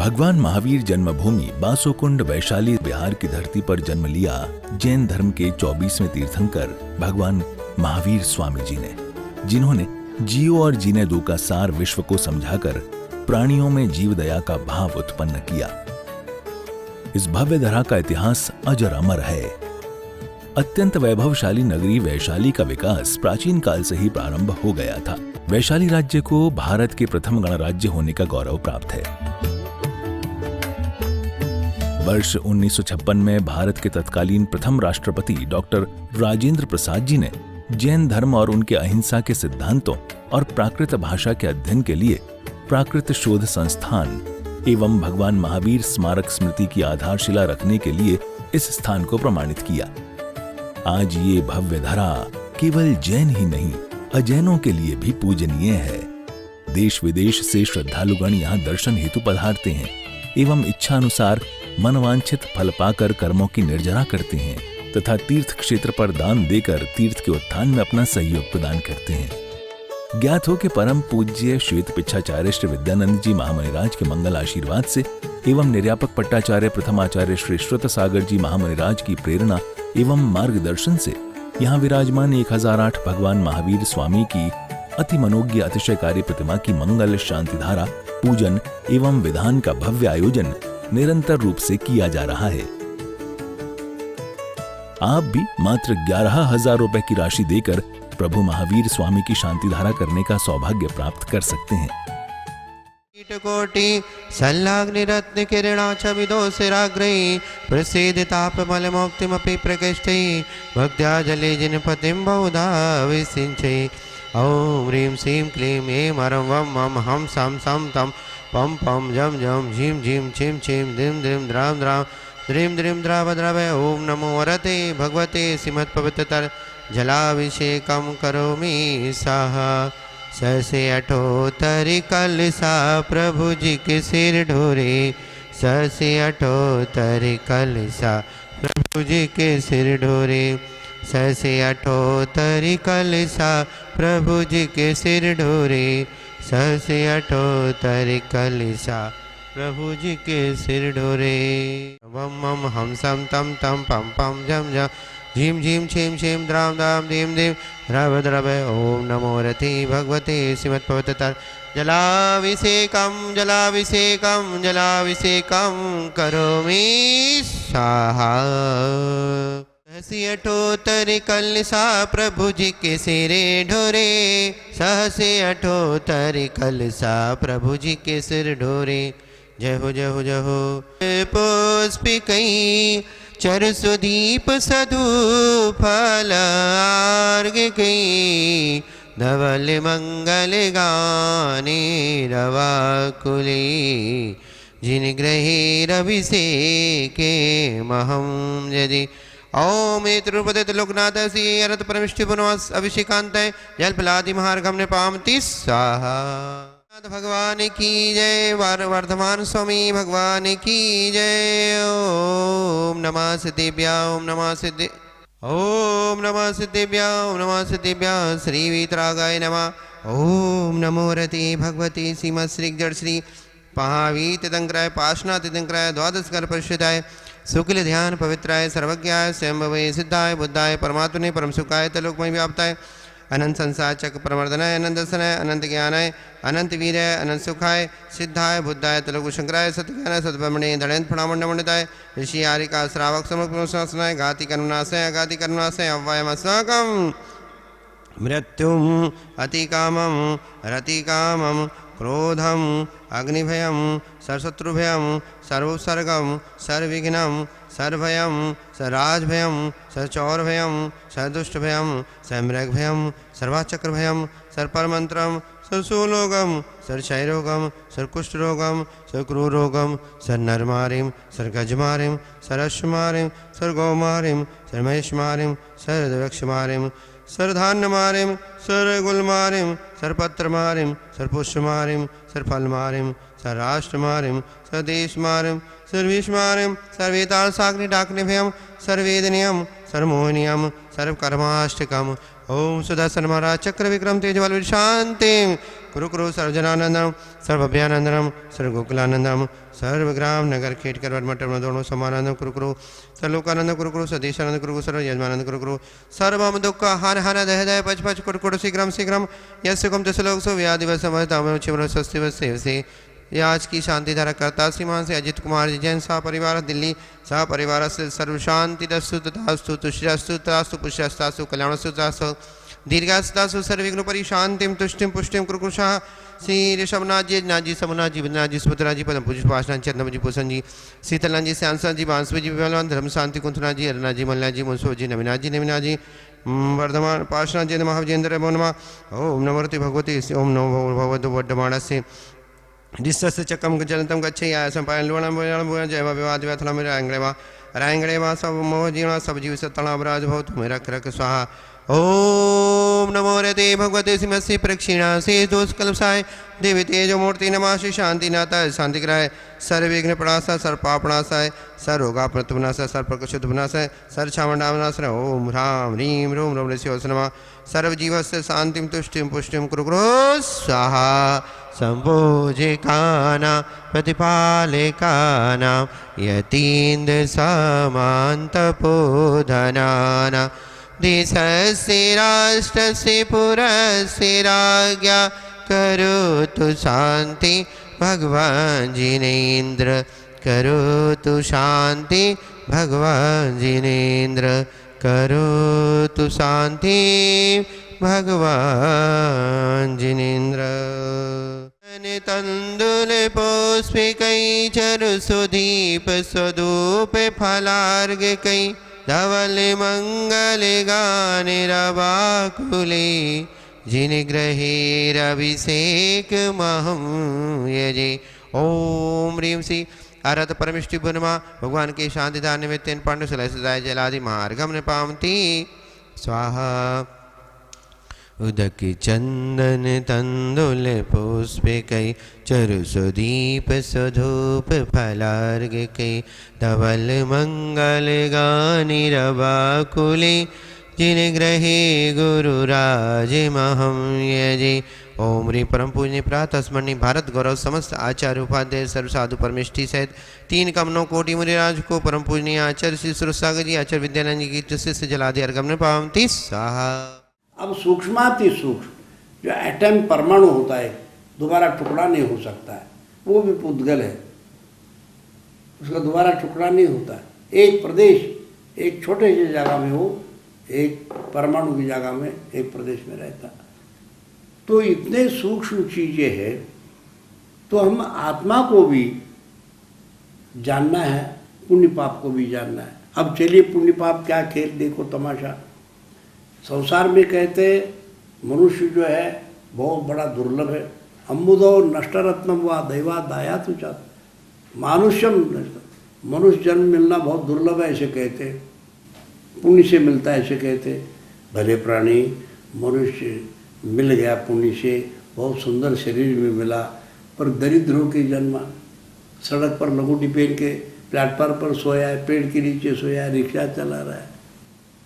भगवान महावीर जन्मभूमि बासोकुंड वैशाली बिहार की धरती पर जन्म लिया जैन धर्म के 24वें तीर्थंकर भगवान महावीर स्वामी जी ने, जिन्होंने जियो और जीने दो का सार विश्व को समझाकर प्राणियों में जीव दया का भाव उत्पन्न किया। इस भव्य धरा का इतिहास अजर अमर है। अत्यंत वैभवशाली नगरी वैशाली का विकास प्राचीन काल से ही प्रारंभ हो गया था। वैशाली राज्य को भारत के प्रथम गणराज्य होने का गौरव प्राप्त है। वर्ष 1956 में भारत के तत्कालीन प्रथम राष्ट्रपति डॉक्टर राजेंद्र प्रसाद जी ने जैन धर्म और उनके अहिंसा के सिद्धांतों और प्राकृत भाषा के अध्ययन के लिए प्राकृत शोध संस्थान एवं भगवान महावीर स्मारक स्मृति की आधारशिला रखने के लिए इस स्थान को प्रमाणित किया। आज ये भव्य धरा केवल जैन ही नहीं, अजैनों के लिए भी पूजनीय है। देश विदेश से श्रद्धालुगण यहाँ दर्शन हेतु पधारते हैं एवं इच्छा अनुसार मनवांछित फल पाकर कर्मों की निर्जरा करते हैं तथा तीर्थ क्षेत्र पर दान देकर तीर्थ के उत्थान में अपना सहयोग प्रदान करते हैं। ज्ञात हो कि परम पूज्य श्वेत पिच्छाचार्य श्री विद्यानंद जी महामुनिराज के मंगल आशीर्वाद से एवं निर्यापक पट्टाचार्य प्रथमाचार्य श्री श्रुत सागर जी महामुनिराज की प्रेरणा एवं मार्गदर्शन से यहाँ विराजमान 1008 भगवान महावीर स्वामी की अति मनोज्ञ अतिशयकारी प्रतिमा की मंगल शांति धारा पूजन एवं विधान का भव्य आयोजन निरंतर रूप से किया जा रहा है। आप भी मात्र 11,000 रुपए की राशि देकर प्रभु महावीर स्वामी की शांति धारा करने का सौभाग्य प्राप्त कर सकते हैं। कोटि सल्लाग्निरत्न किरणाच्छविदोषिराग्रही प्रसीद तापमल मुक्तिमपि प्रकृष्टै भक्त्या जले जिनपतिं बहुधा विसिञ्चै। ॐ ह्रीं श्रीं क्लीं ऐं हरं वं मं हं सं सं तं पं पं जं जं झीं झीं छिं छिं द्रीं द्रीं द्रां द्रां द्रीं द्रीं द्राव द्राव। ॐ नमो वरते भगवते श्रीमत्पवित्रतर जलाभिषेकं करोमि स्वाहा। ससे अठोतरी कलसा प्रभु जी के सिर ढोरे, ससे अठोतरी कलसा प्रभु जी के सिर ढोरे, ससे अठोतरी कलसा प्रभु जी के सिर ढोरे, ससे अठोतरी कलसा प्रभु जी के सिर ढोरे। वम मम हम सम तम तम पम पम जम जम झीम झीम छीम छीम द्राम द्राम दीम दीम द्रव द्रव। ओम नमो रति भगवते श्रीमत्पवित्रतर जलाभिषेकं जलाभिषेकं जलाभिषेकं करोमि स्वाहा। सहसी अठोतरी कलसा प्रभु जी के सिरे ढोरे, सहसे अठोतरी कलसा प्रभु जी के सिर ढोरे। जय हो जय हो जय हो। पुष्पिकई चर सुदीप सधु फल अर्घ्य कई, धवल मंगल गाने रवाकुले, जिन ग्रहे रभिषेके महम यदि। ओम एतरुपदित लोकनाथ श्री अरत परमिष्टि पुनवास अभिषेकांत जलफलादि महार्घम ने पामति स्वाहा। भगवान की जय। वर्धमान स्वामी भगवान की जय। ओम नमः सिद्धिभ्या ओम नमः सिद्धि ओम नमः सिद्धिभ्या ओम नमः सिद्धिभ्या श्री वीतरागाय नमः। ओम नमो रति भगवती श्रीमत् श्री जड़ श्री महावीतंकराय पाशनातीतंकराय द्वादशकर परिषदाय शुक्ल ध्यान पवित्राय सर्वज्ञाय स्वयंभवे सिद्धाय बुद्धाय परमात्मने परम सुखाय तलोकमय व्याप्ताय अनंत संसार चक्र प्रवर्धनाय अनंत दर्शनाय अनंत ज्ञानाय अनंत वीराय अनंत सुखाय सिद्धाय बुद्धाय तलोक शंकराय सत्यज्ञानाय सद्ब्रह्मणे दणेन प्रणामंडमंडिताय ऋषि आरिका श्रावक समर्पणाय घाति करुणाशय अगाति करुणाशय अव्ययमस्माकं मृत्युम अतिकामं रतिकामं क्रोधम अग्निभयम सर्वशत्रुभयम सर्वोत्सर्गम सर्वविघ्नम सर्वभयम सर्वराजभयम सर्वचौरभयम सर्वदुष्टभयम सर्वमृगभयम सर्वाचक्रभयम सर्वपरमंत्रम सर्वसूलोगम सर्वक्षयरोगम सर्वकुष्ठरोगम सर्वक्रूरोगम सर्वनरमारिम सर्वगजमारिम सर्वश्वमारिम सर्वगौमारिम सर्वमहेशमारिम सर्वदक्षमारिम सर्वधान्यमारिम सर्वगुलमारिम सर्वपत्रमारिम सर्वपुष्पमारिम सर्वफलमारिम सर्वराष्ट्रमारिम सर्वदेशमारिम सर्वेशमारिम सर्वेताल साग्नि डाकनिभयम सर्वेदनियम सर्वमोहनियम सर्वकर्माष्टकम। ओम सुदर्शन महाराज चक्र विक्रम तेजवाल शांति कुरु कुरु सर्वजनानंदम सर्वभयानंदनम सर्वगोकुलानंदम सर्वग्राम नगर खेट कर मटर दोनों समानंदम कुरु कुरु सर्वलोकानंद कुरु कुरु सदेशानंद कुरु कुरु सर्व यजमानंद कुरु कुरु सर्वम दुख हर हर दह दह पच पच कुरु कुरु शीघ्रम शीघ्रम यस्यकुम तसलोक सो व्याधि वसमताम चिवरो स्वस्ति वसेव से ये आज की शांति धारा करता श्रीमान से अजित कुमार जी जैन सह परिवार दिल्ली सह परिवार से सर्व शांति दस्तु तथास्तु तुष्टिस्तु तथास्तु पुष्यस्तास्तु कल्याणस्तु तथास्तु दीर्घास्तास्तु सर्विघ्न परि शांतिम तुष्टिम पुष्टिम कुरुकुशाह श्री ऋषभनाथ जी नाजी समुनाथ जी बद्रनाथ जी सुभद्रा जी पदम पूज पाशनाथ चंद्रम जी पूषण जी शीतलनाथ जी श्यामसाथ जी बांसवी जी विमलवान धर्म शांति कुंथनाथ जी अरनाथ जी मल्लाथ जी मुंसो जी नवीनाथ जी वर्धमान पाशनाथ जी महाविजेंद्र नमा ओम नमोति भगवती ओम नमो भगवतो वर्धमानस्य दिशस्य चक्रम जलंतम गच्छेय संपायन लोणम जय विवाद व्यथला मेरा रायंगणे मा सब मोह जीवना सब जीव सतणा अपराध भव तुम रख रख स्वाहा ओम नमो रते भगवते सिंहस्य प्रक्षिणा से दोष कल्पसाय देवी तेजो मूर्ति नमः श्री शांतिनाथाय शांतिग्रहाय सर्वविघ्न प्रणाशाय सर्वपापनाशाय सर्वरोगापनतुनाशाय सर्वप्रकशुतनाशाय सर्वक्षामणावनाशाय ओम ह्रां ह्रीं रूं रवणस्य नमः सर्वजीवस्य शांतिं तुष्टिं पुष्टिं कुरु कुरु स्वाहा संभोजिकानां प्रतिपालिकानां यतीन्द्र समान्तपोधनानां देशस्य राष्ट्रस्य पुरस्य राज्ञा करोतु शांति भगवान जिनेन्द्र करोतु शांति भगवान जिनेन्द्र करोतु शांति भगवान जिनेन्द्र तंदुल पुष्पिकै चरु सुदीप स्वधूप फलार्घ कै धवल मंगल गान रवाकुले जिन ग्रहेरभिषेक महं यजे ओम ह्रीं श्री आरत परमिष्टि बुनमा भगवान के शांतिदान निमित्तेन पांडु सलसदाय जलादि मार्गम निपामति स्वाहा उदक चंदन तंदुल पुष्पिकै चरु सुदीप स्वधूप फलार्घ कै धवल मंगल गानि रवाकुले जिन ग्रहे गुरुराज महं यजे ओम ह्रीं परम पूज्य प्रातः स्मरणीय भारत गौरव समस्त आचार्य उपाध्याय सर्व साधु परमिष्टि सहित 3 कमनों कोटि मुनिराज को परम पूजनीय आचार्य श्री सुरसागर जी आचार्य विद्यानंद जी की शिष्य जलादि अर्घम पावती स्वाहा। अब सूक्ष्माति सूक्ष्म जो एटम परमाणु होता है दोबारा टुकड़ा नहीं हो सकता है, वो भी पुद्गल है, उसका दोबारा टुकड़ा नहीं होता है। एक प्रदेश एक छोटे से जगह में हो, एक परमाणु की जगह में एक प्रदेश में रहता। तो इतने सूक्ष्म चीज़ें हैं, तो हम आत्मा को भी जानना है, पुण्य पाप को भी जानना है। अब चलिए पुण्य पाप क्या खेल देखो तमाशा। संसार में कहते मनुष्य जो है बहुत बड़ा दुर्लभ है। अम्बुदो नष्टरत्नम व दैवा दाया तुझा मानुष्यम मनुष्य जन्म मिलना बहुत दुर्लभ है ऐसे कहते, पुण्य से मिलता है ऐसे कहते। भले प्राणी मनुष्य मिल गया पुण्य से, बहुत सुंदर शरीर में मिला, पर दरिद्र होकर जन्मा, सड़क पर लंगोटी पहन के प्लेटफार्म पर सोया है, पेड़ के नीचे सोया है, रिक्शा चला रहा है,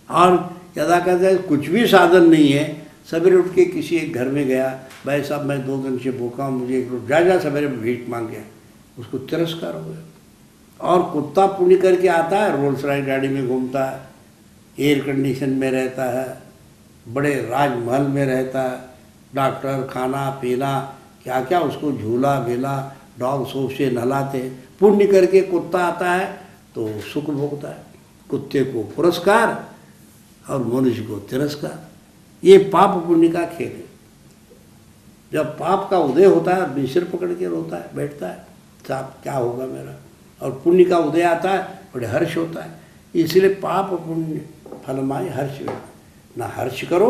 और यदा कहते हैं कुछ भी साधन नहीं है। सवेरे उठ के किसी एक घर में गया, भाई साहब मैं 2 दिन से भूखा हूँ, मुझे एक रोटी जा सवेरे भीख मांग गया, उसको तिरस्कार हो गया। और कुत्ता पुण्य करके आता है, रोल्स रॉयस गाड़ी में घूमता है, एयर कंडीशन में रहता है, बड़े राजमहल में रहता है, डॉक्टर खाना पीना क्या क्या उसको झूला वेला डॉग सोप से नहलाते। पुण्य करके कुत्ता आता है तो सुख भोगता है, कुत्ते को पुरस्कार और मनुष्य को तिरस्कार। ये पाप पुण्य का खेल है। जब पाप का उदय होता है आदमी सिर पकड़ के रोता है, बैठता है, साहब क्या होगा मेरा, और पुण्य का उदय आता है बड़े हर्ष होता है। इसलिए पाप पुण्य फलमाय हर्ष में न हर्ष करो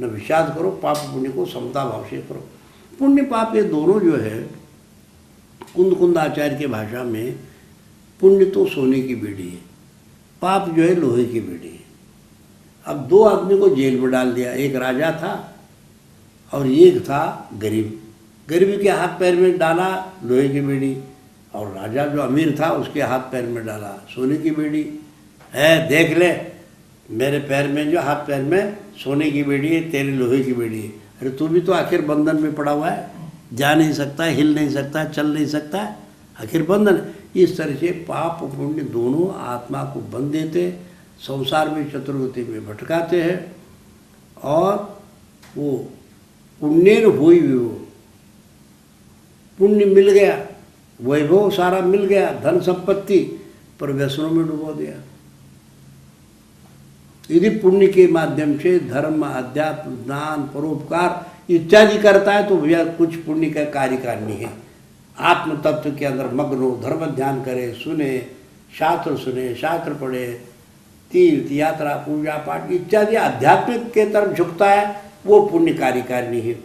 न विषाद करो, पाप पुण्य को समता भाव से करो। पुण्य पाप ये दोनों जो है, कुंद कुंद आचार्य के भाषा में पुण्य तो सोने की बेड़ी है, पाप जो है लोहे की बेड़ी है। अब 2 आदमी को जेल में डाल दिया, एक राजा था और एक था गरीब। गरीब के हाथ पैर में डाला लोहे की बेड़ी, और राजा जो अमीर था उसके हाथ पैर में डाला सोने की बेड़ी है। देख ले मेरे पैर में जो हाथ पैर में सोने की बेड़ी है, तेरे लोहे की बेड़ी है। अरे तू भी तो आखिर बंधन में पड़ा हुआ है, जा नहीं सकता, हिल नहीं सकता, चल नहीं सकता, आखिर बंधन। इस तरह से पाप पुण्य दोनों आत्मा को बंध देते, संसार में चतुर्गति में भटकाते हैं। और वो पुण्य हुई वो पुण्य मिल गया, वैभव सारा मिल गया, धन संपत्ति, पर व्यसनों में डुबो दिया। यदि पुण्य के माध्यम से धर्म, अध्यात्म, दान, परोपकार इत्यादि करता है तो भैया कुछ पुण्य का कार्य करनी है। आत्म तत्व के अंदर मग्न हो, धर्म ध्यान करे, सुने, शास्त्र पढ़े, तीर्थ यात्रा, पूजा पाठ इत्यादि आध्यात्मिक के तरफ झुकता है, वो पुण्य कार्य करनी है।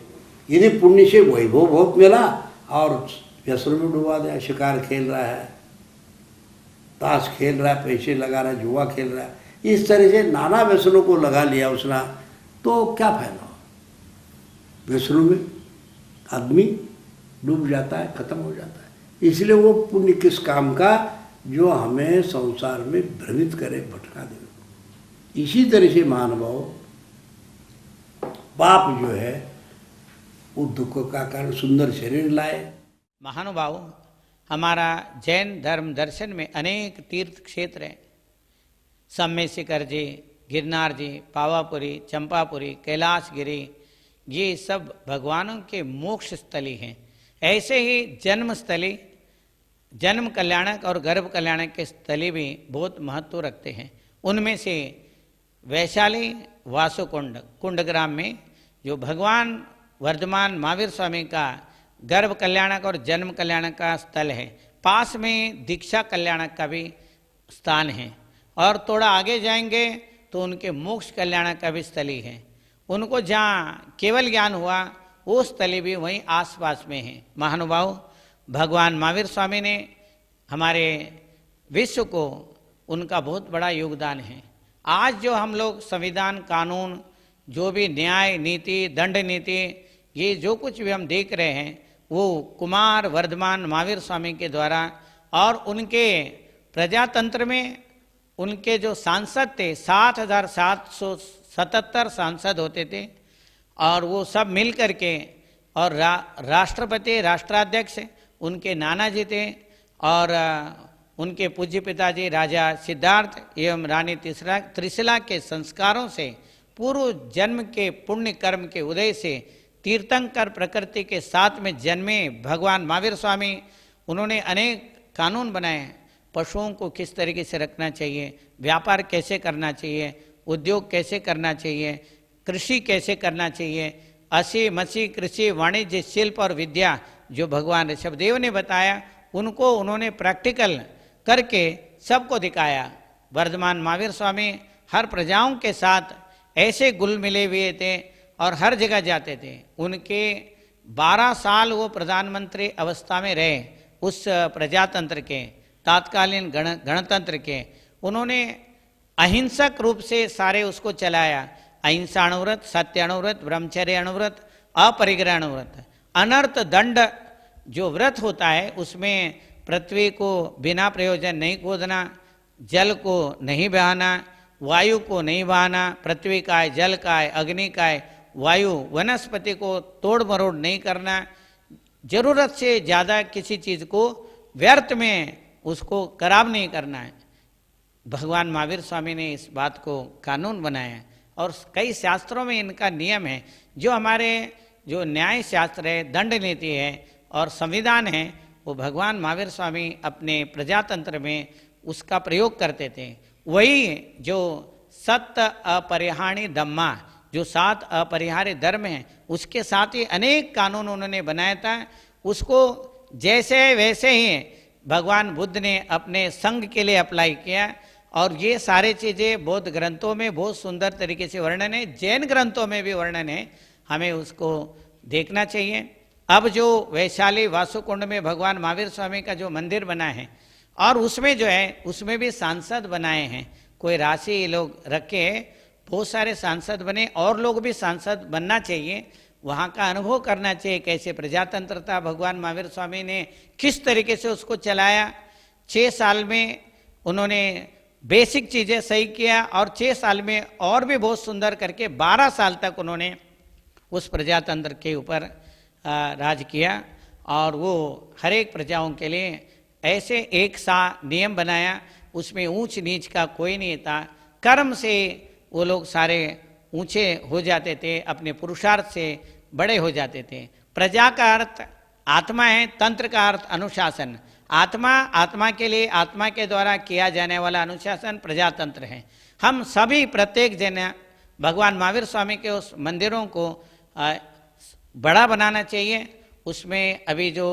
यदि पुण्य से वैभव बहुत मिला और व्यसन में डुबा दिया, शिकार खेल रहा है, ताश खेल रहा है, पैसे लगा रहा है, जुआ खेल रहा है, इस तरह से नाना व्यसनों को लगा लिया उसने, तो क्या फायदा? व्यसनों में आदमी डूब जाता है, खत्म हो जाता है। इसलिए वो पुण्य किस काम का जो हमें संसार में भ्रमित करे, भटका दे। इसी तरह से मानव पाप जो है वो दुख का कारण सुंदर शरीर लाए। महानुभाव, हमारा जैन धर्म दर्शन में अनेक तीर्थ क्षेत्र हैं। सम्य शिखर जी, गिरनार जी, पावापुरी, चंपापुरी, कैलाशगिरी, ये सब भगवानों के मोक्ष स्थली हैं। ऐसे ही जन्म स्थली, जन्म कल्याणक और गर्भ कल्याणक के स्थली भी बहुत महत्व रखते हैं। उनमें से वैशाली वासुकुंड कुंडग्राम में जो भगवान वर्धमान महावीर स्वामी का गर्भ कल्याणक और जन्म कल्याणक का स्थल है, पास में दीक्षा कल्याणक का भी स्थान है, और थोड़ा आगे जाएंगे तो उनके मोक्ष कल्याणक का भी स्थली है। उनको जहाँ केवल ज्ञान हुआ वो स्थली भी वहीं आसपास में है। महानुभाव, भगवान महावीर स्वामी ने हमारे विश्व को, उनका बहुत बड़ा योगदान है। आज जो हम लोग संविधान, कानून, जो भी न्याय नीति, दंड नीति, ये जो कुछ भी हम देख रहे हैं वो कुमार वर्धमान महावीर स्वामी के द्वारा, और उनके प्रजातंत्र में उनके जो सांसद थे 7,777 सांसद होते थे, और वो सब मिल करके, और राष्ट्रपति, राष्ट्राध्यक्ष उनके नाना जी थे, और उनके पूज्य पिताजी राजा सिद्धार्थ एवं रानी त्रिशिला के संस्कारों से, पूर्व जन्म के पुण्य कर्म के उदय से तीर्थंकर प्रकृति के साथ में जन्मे भगवान महावीर स्वामी, उन्होंने अनेक कानून बनाए। पशुओं को किस तरीके से रखना चाहिए, व्यापार कैसे करना चाहिए, उद्योग कैसे करना चाहिए, कृषि कैसे करना चाहिए, असी मसी कृषि, वाणिज्य, शिल्प और विद्या जो भगवान ऋषभदेव ने बताया, उनको उन्होंने प्रैक्टिकल करके सबको दिखाया। वर्धमान महावीर स्वामी हर प्रजाओं के साथ ऐसे गुल मिले हुए थे और हर जगह जाते थे। उनके 12 साल वो प्रधानमंत्री अवस्था में रहे, उस प्रजातंत्र के, तात्कालीन गणतंत्र के। उन्होंने अहिंसक रूप से सारे उसको चलाया। अहिंसा अणुव्रत, सत्य अणुव्रत, ब्रह्मचर्य अणुव्रत, अपरिग्रह अणुव्रत। अनर्थ दंड जो व्रत होता है उसमें पृथ्वी को बिना प्रयोजन नहीं खोदना, जल को नहीं बहाना, वायु को नहीं बहाना, पृथ्वी का है, जल का है, अग्नि का है, वायु, वनस्पति को तोड़ मरोड़ नहीं करना, जरूरत से ज़्यादा किसी चीज़ को व्यर्थ में उसको खराब नहीं करना है। भगवान महावीर स्वामी ने इस बात को कानून बनाया, और कई शास्त्रों में इनका नियम है। जो हमारे जो न्याय शास्त्र है, दंड नीति है और संविधान है, वो भगवान महावीर स्वामी अपने प्रजातंत्र में उसका प्रयोग करते थे। वही जो सत्य अपरिहाणी धम्मा, जो 7 अपरिहार्य धर्म हैं, उसके साथ ही अनेक कानून उन्होंने बनाया था। उसको जैसे वैसे ही भगवान बुद्ध ने अपने संघ के लिए अप्लाई किया, और ये सारे चीज़ें बौद्ध ग्रंथों में बहुत सुंदर तरीके से वर्णन है, जैन ग्रंथों में भी वर्णन है, हमें उसको देखना चाहिए। अब जो वैशाली वासुकुंड में भगवान महावीर स्वामी का जो मंदिर बना है, और उसमें जो है उसमें भी सांसद बनाए हैं, कोई राशि लोग रखे, बहुत सारे सांसद बने, और लोग भी सांसद बनना चाहिए, वहाँ का अनुभव करना चाहिए कैसे प्रजातंत्र था, भगवान महावीर स्वामी ने किस तरीके से उसको चलाया। 6 साल में उन्होंने बेसिक चीज़ें सही किया और 6 साल में और भी बहुत सुंदर करके 12 साल तक उन्होंने उस प्रजातंत्र के ऊपर राज किया और वो हर एक प्रजाओं के लिए ऐसे एक सा नियम बनाया, उसमें ऊंच नीच का कोई नहीं था। कर्म से वो लोग सारे ऊंचे हो जाते थे, अपने पुरुषार्थ से बड़े हो जाते थे। प्रजा का अर्थ आत्मा है, तंत्र का अर्थ अनुशासन। आत्मा, आत्मा के लिए आत्मा के द्वारा किया जाने वाला अनुशासन प्रजातंत्र है। हम सभी प्रत्येक जन भगवान महावीर स्वामी के उस मंदिरों को बड़ा बनाना चाहिए। उसमें अभी जो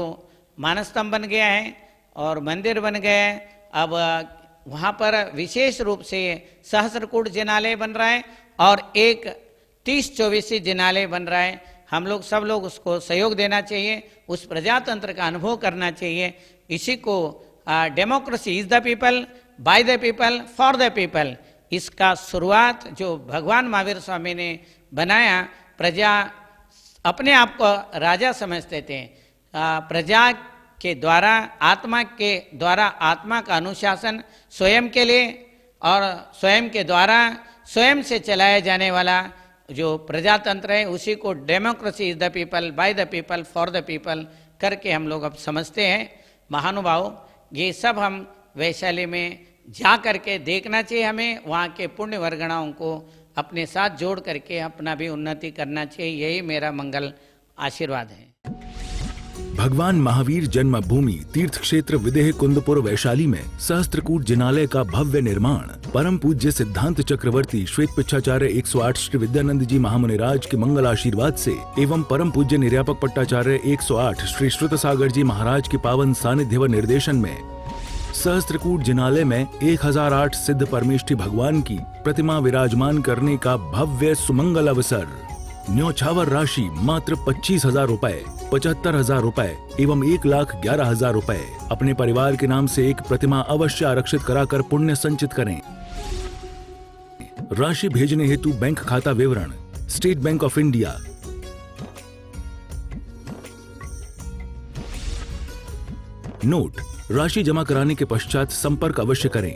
मानस्तंभ बन गया है और मंदिर बन गया है, अब वहाँ पर विशेष रूप से सहस्त्रकूट जिनालय बन रहा है और एक 30-24 जिनालय बन रहा है। हम लोग सब लोग उसको सहयोग देना चाहिए, उस प्रजातंत्र का अनुभव करना चाहिए। इसी को democracy is the people, by the people, for the people, इसका शुरुआत जो भगवान महावीर स्वामी ने बनाया। प्रजा अपने आप को राजा समझते थे, प्रजा के द्वारा, आत्मा के द्वारा आत्मा का अनुशासन स्वयं के लिए और स्वयं के द्वारा स्वयं से चलाया जाने वाला जो प्रजातंत्र है, उसी को democracy is the people, by the people, for the people करके हम लोग अब समझते हैं। महानुभाव, ये सब हम वैशाली में जा करके देखना चाहिए। हमें वहाँ के पुण्य वर्गणाओं को अपने साथ जोड़ करके अपना भी उन्नति करना चाहिए। यही मेरा मंगल आशीर्वाद है। भगवान महावीर जन्मभूमि तीर्थ क्षेत्र विदेह कुंदपुर वैशाली में सहस्त्रकूट जिनालय का भव्य निर्माण परम पूज्य सिद्धांत चक्रवर्ती श्वेत पिच्छाचार्य 108 श्री विद्यानंद जी महामुनिराज के मंगल आशीर्वाद से एवं परम पूज्य निर्यापक पट्टाचार्य 108 श्री श्रुत सागर जी महाराज के पावन सानिध्य व निर्देशन में सहस्त्रकूट जिनालय में 1008 सिद्ध परमेष्ठी भगवान की प्रतिमा विराजमान करने का भव्य सुमंगल अवसर। न्यौछावर राशि मात्र 25,000 रुपए, 75,000 रुपए एवं 1,11,000 रुपए। अपने परिवार के नाम से एक प्रतिमा अवश्य आरक्षित कराकर पुण्य संचित करें। राशि भेजने हेतु बैंक खाता विवरण state bank of India, note, राशि जमा कराने के पश्चात संपर्क अवश्य करें।